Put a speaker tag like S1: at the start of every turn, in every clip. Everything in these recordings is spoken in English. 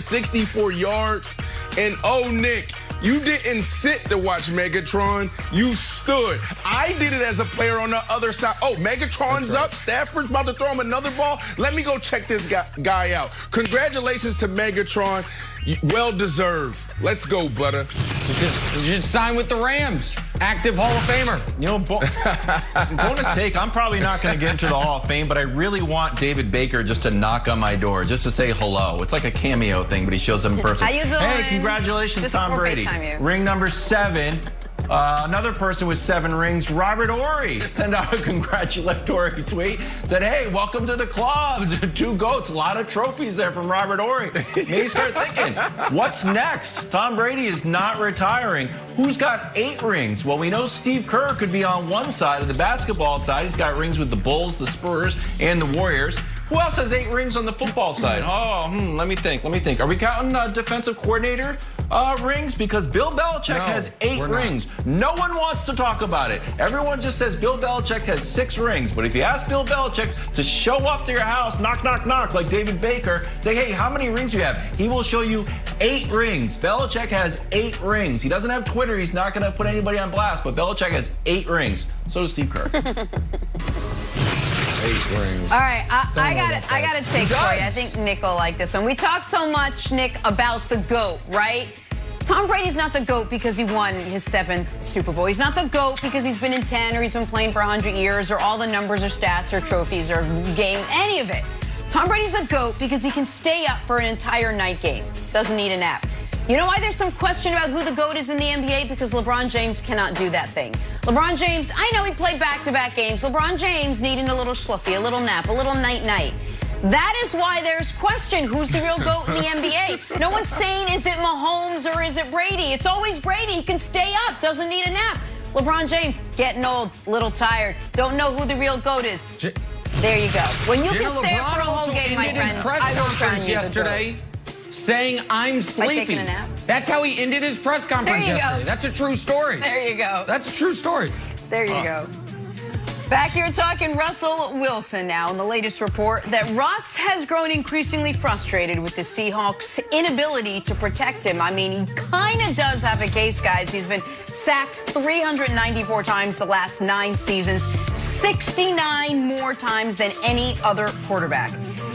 S1: 64 yards. And oh, Nick, you didn't sit to watch Megatron. You stood. I did it as a player on the other side. Oh, Megatron's up. Stafford's about to throw him another ball. Let me go check this guy out. Congratulations to Megatron. Well deserved. Let's go, butter.
S2: You should sign with the Rams. Active Hall of Famer.
S3: You know, bonus take, I'm probably not going to get into the Hall of Fame, but I really want David Baker just to knock on my door, just to say hello. It's like a cameo thing, but he shows up in person.
S4: How you doing?
S3: Hey, congratulations,
S4: just
S3: Tom Brady. Ring number 7. Another person with 7 rings, Robert Horry, sent out a congratulatory tweet. Said, hey, welcome to the club. 2 GOATs, a lot of trophies there from Robert Horry. Made me start thinking, what's next? Tom Brady is not retiring. Who's got 8 rings? Well, we know Steve Kerr could be on one side of the basketball side. He's got rings with the Bulls, the Spurs, and the Warriors. Who else has 8 rings on the football side? Let me think. Are we counting defensive coordinator rings? Because Bill Belichick has 8 rings. No one wants to talk about it. Everyone just says Bill Belichick has 6 rings. But if you ask Bill Belichick to show up to your house, knock, knock, knock, like David Baker, say, hey, how many rings do you have? He will show you 8 rings. Belichick has 8 rings. He doesn't have Twitter. He's not going to put anybody on blast. But Belichick has 8 rings. So does Steve Kerr.
S1: 8 rings.
S4: All right, I got a take for you. I think Nick will like this one. We talk so much, Nick, about the GOAT, right? Tom Brady's not the GOAT because he won his 7th Super Bowl. He's not the GOAT because he's been in 10 or he's been playing for 100 years or all the numbers or stats or trophies or game, any of it. Tom Brady's the GOAT because he can stay up for an entire night game. Doesn't need a nap. You know why there's some question about who the GOAT is in the NBA? Because LeBron James cannot do that thing. LeBron James, I know he played back-to-back games. LeBron James needing a little schluffy, a little nap, a little night-night. That is why there's question. Who's the real GOAT in the NBA? No one's saying, is it Mahomes or is it Brady? It's always Brady. He can stay up, doesn't need a nap. LeBron James, getting old, little tired. Don't know who the real GOAT is. There you go. When you can stay up for a whole game, my friends, I will crown you
S2: yesterday saying, I'm sleepy.
S4: By taking a nap?
S2: That's how he ended his press conference yesterday. That's a true story.
S4: There you go.
S2: That's a true story.
S4: There you go. Back here talking Russell Wilson now in the latest report that Russ has grown increasingly frustrated with the Seahawks' inability to protect him. I mean, he kind of does have a case, guys. He's been sacked 394 times the last 9 seasons, 69 more times than any other quarterback.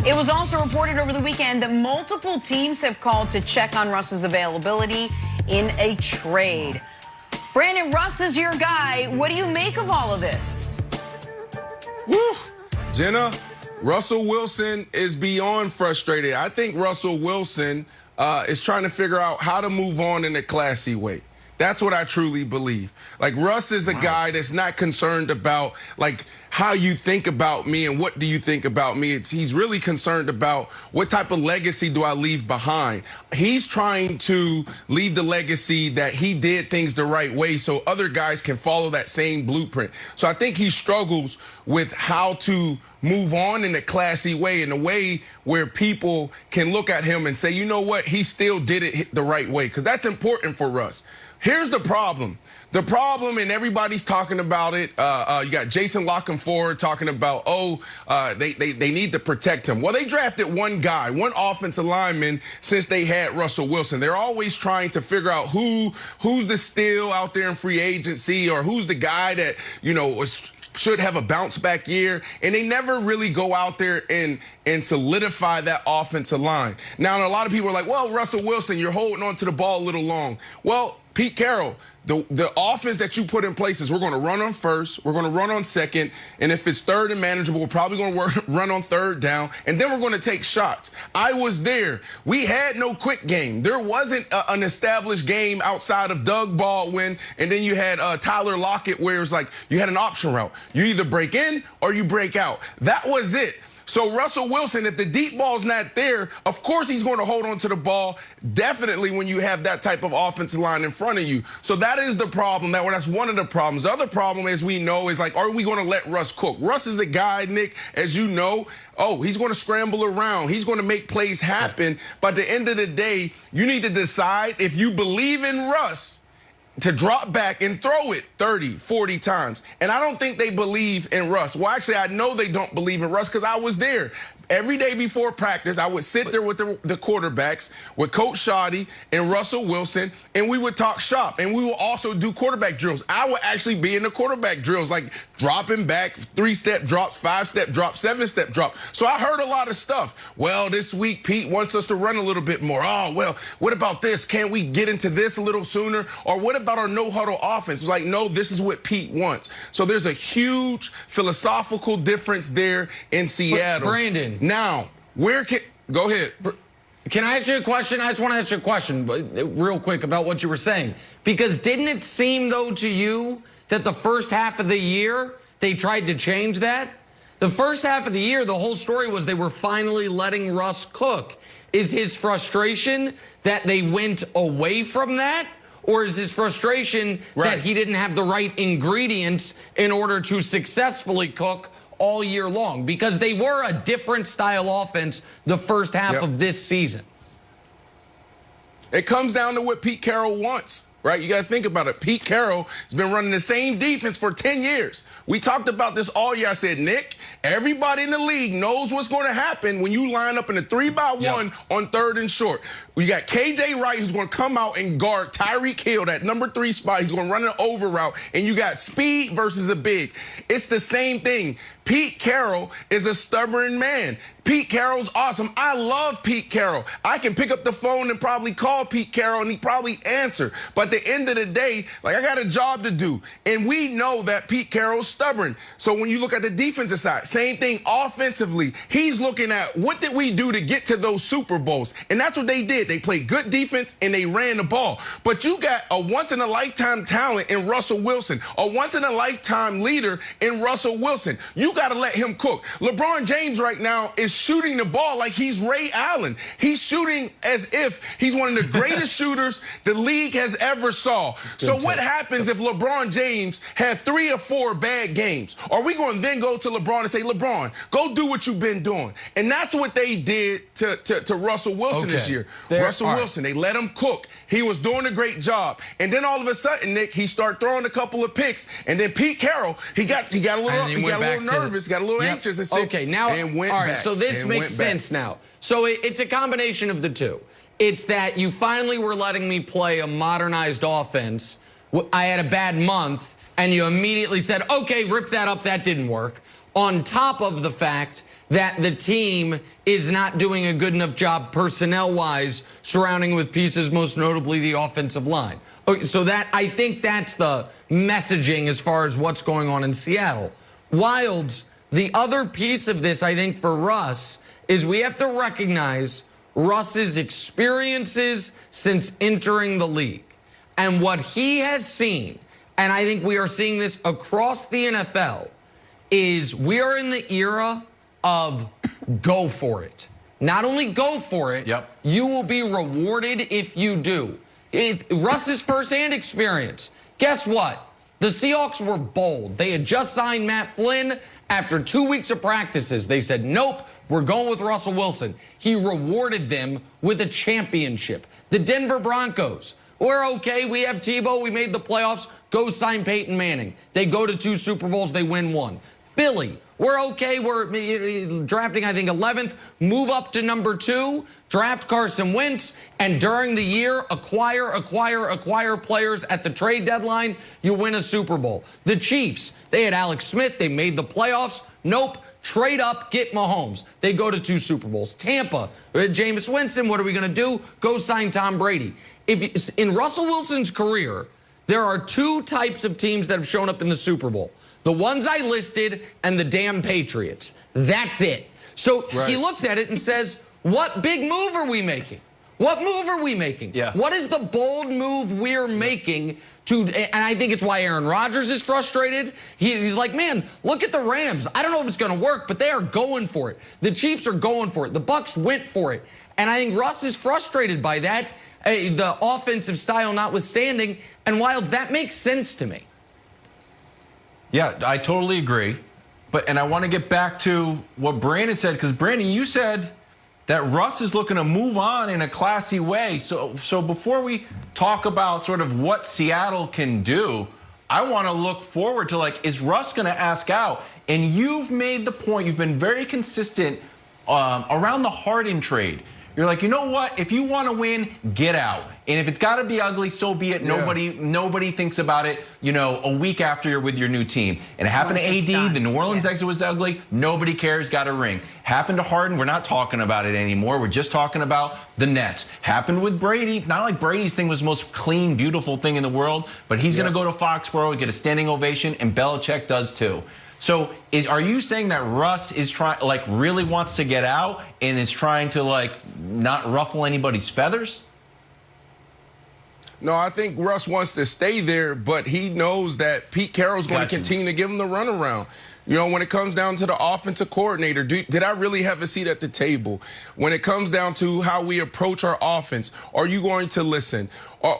S4: It was also reported over the weekend that multiple teams have called to check on Russ's availability in a trade. Brandon, Russ is your guy. What do you make of all of this?
S1: Woo! Jenna, Russell Wilson is beyond frustrated. I think Russell Wilson is trying to figure out how to move on in a classy way. That's what I truly believe. Like, Russ is a guy that's not concerned about, like, how you think about me and what do you think about me. He's really concerned about what type of legacy do I leave behind. He's trying to leave the legacy that he did things the right way so other guys can follow that same blueprint. So I think he struggles with how to move on in a classy way, in a way where people can look at him and say, you know what, he still did it the right way, because that's important for Russ. Here's the problem. The problem, and everybody's talking about it, you got Jason Lockenford talking about, they need to protect him. Well, they drafted one guy, one offensive lineman, since they had Russell Wilson. They're always trying to figure out who's the steal out there in free agency, or who's the guy that, you know, should have a bounce back year, and they never really go out there and solidify that offensive line. Now, a lot of people are like, well, Russell Wilson, you're holding on to the ball a little long. Well, Pete Carroll, the offense that you put in place is we're going to run on first, we're going to run on second, and if it's third and manageable, we're probably going to run on third down, and then we're going to take shots. I was there. We had no quick game. There wasn't an established game outside of Doug Baldwin, and then you had Tyler Lockett, where it's like you had an option route. You either break in or you break out. That was it. So Russell Wilson, if the deep ball's not there, of course he's going to hold on to the ball, definitely when you have that type of offensive line in front of you. So that is the problem. That's one of the problems. The other problem, as we know, is like, are we going to let Russ cook? Russ is the guy, Nick, as you know, he's going to scramble around. He's going to make plays happen. But at the end of the day, you need to decide if you believe in Russ to drop back and throw it 30, 40 times. And I don't think they believe in Russ. Well, actually, I know they don't believe in Russ because I was there. every day before practice, I would sit there with the quarterbacks, with Coach Shoddy and Russell Wilson, and we would talk shop. And we would also do quarterback drills. I would actually be in the quarterback drills, like dropping back, 3-step drops, 5-step drops, 7-step drop. So I heard a lot of stuff. Well, this week, Pete wants us to run a little bit more. Oh, well, what about this? Can't we get into this a little sooner? Or what about our no-huddle offense? It's like, no, this is what Pete wants. So there's a huge philosophical difference there in Seattle.
S2: But Brandon.
S1: Now, go ahead.
S2: Can I ask you a question? I just want to ask you a question real quick about what you were saying. Because didn't it seem, though, to you that the first half of the year they tried to change that? The first half of the year, the whole story was they were finally letting Russ cook. Is his frustration that they went away from that? Or is his frustration that he didn't have the right ingredients in order to successfully cook all year long? Because they were a different style offense the first half of this season.
S1: It comes down to what Pete Carroll wants, right? You got to think about it. Pete Carroll has been running the same defense for 10 years. We talked about this all year. I said, Nick, everybody in the league knows what's going to happen when you line up in a 3-by-1 on 3rd and short. We got K.J. Wright, who's going to come out and guard Tyreek Hill, that number 3 spot. He's going to run an over route. And you got speed versus a big. It's the same thing. Pete Carroll is a stubborn man. Pete Carroll's awesome. I love Pete Carroll. I can pick up the phone and probably call Pete Carroll, and he'd probably answer. But at the end of the day, like, I got a job to do. And we know that Pete Carroll's stubborn. So when you look at the defensive side, same thing offensively. He's looking at what did we do to get to those Super Bowls? And that's what they did. They played good defense, and they ran the ball. But you got a once-in-a-lifetime talent in Russell Wilson, a once-in-a-lifetime leader in Russell Wilson. You got to let him cook. LeBron James right now is shooting the ball like he's Ray Allen. He's shooting as if he's one of the greatest shooters the league has ever saw. So what happens if LeBron James had 3 or 4 bad games? Are we going to then go to LeBron and say, LeBron, go do what you've been doing? And that's what they did to Russell Wilson this year. Russell Wilson, they let him cook. He was doing a great job. And then all of a sudden, Nick, he started throwing a couple of picks. And then Pete Carroll, he got a little nervous, got a little anxious, and said, and went back.
S2: So this makes sense now. So it's a combination of the two. It's that you finally were letting me play a modernized offense. I had a bad month, and you immediately said, okay, rip that up. That didn't work. On top of the fact that the team is not doing a good enough job personnel-wise surrounding with pieces, most notably the offensive line. Okay, so that, I think that's the messaging as far as what's going on in Seattle. Wilds, the other piece of this, I think, for Russ, is we have to recognize Russ's experiences since entering the league. And what he has seen, and I think we are seeing this across the NFL, is we are in the era of go for it. Not only go for it, you will be rewarded if you do. Russ's firsthand experience, guess what? The Seahawks were bold. They had just signed Matt Flynn. After 2 weeks of practices, they said, nope, we're going with Russell Wilson. He rewarded them with a championship. The Denver Broncos, we're okay. We have Tebow. We made the playoffs. Go sign Peyton Manning. They go to 2 Super Bowls. They win 1. Philly, we're okay. We're drafting, I think, 11th. Move up to number 2. Draft Carson Wentz. And during the year, acquire players at the trade deadline. You win a Super Bowl. The Chiefs, they had Alex Smith. They made the playoffs. Nope. Trade up, get Mahomes. They go to 2 Super Bowls. Tampa, Jameis Winston, what are we going to do? Go sign Tom Brady. In Russell Wilson's career, there are 2 types of teams that have shown up in the Super Bowl. The ones I listed and the damn Patriots. That's it. So he looks at it and says, what big move are we making? What move are we making? What is the bold move we're making to, and I think it's why Aaron Rodgers is frustrated. He's like, man, look at the Rams. I don't know if it's going to work, but they are going for it. The Chiefs are going for it. The Bucs went for it. And I think Russ is frustrated by that, the offensive style notwithstanding. And Wild, that makes sense to me.
S3: Yeah, I totally agree. And I want to get back to what Brandon said, because Brandon, you said that Russ is looking to move on in a classy way. So before we talk about sort of what Seattle can do, I want to look forward to, like, is Russ going to ask out? And you've made the point, you've been very consistent around the Harden trade. You're like, you know what? If you want to win, get out. And if it's got to be ugly, so be it. Yeah. Nobody thinks about it, you know, a week after you're with your new team. And it happened to AD. The New Orleans exit was ugly. Nobody cares. Got a ring. Happened to Harden. We're not talking about it anymore. We're just talking about the Nets. Happened with Brady. Not like Brady's thing was the most clean, beautiful thing in the world, but he's going to go to Foxborough and get a standing ovation, and Belichick does too. So are you saying that Russ is really wants to get out and is trying to not ruffle anybody's feathers?
S1: No, I think Russ wants to stay there, but he knows that Pete Carroll's going to continue to give him the runaround. You know, when it comes down to the offensive coordinator, did I really have a seat at the table? When it comes down to how we approach our offense, are you going to listen?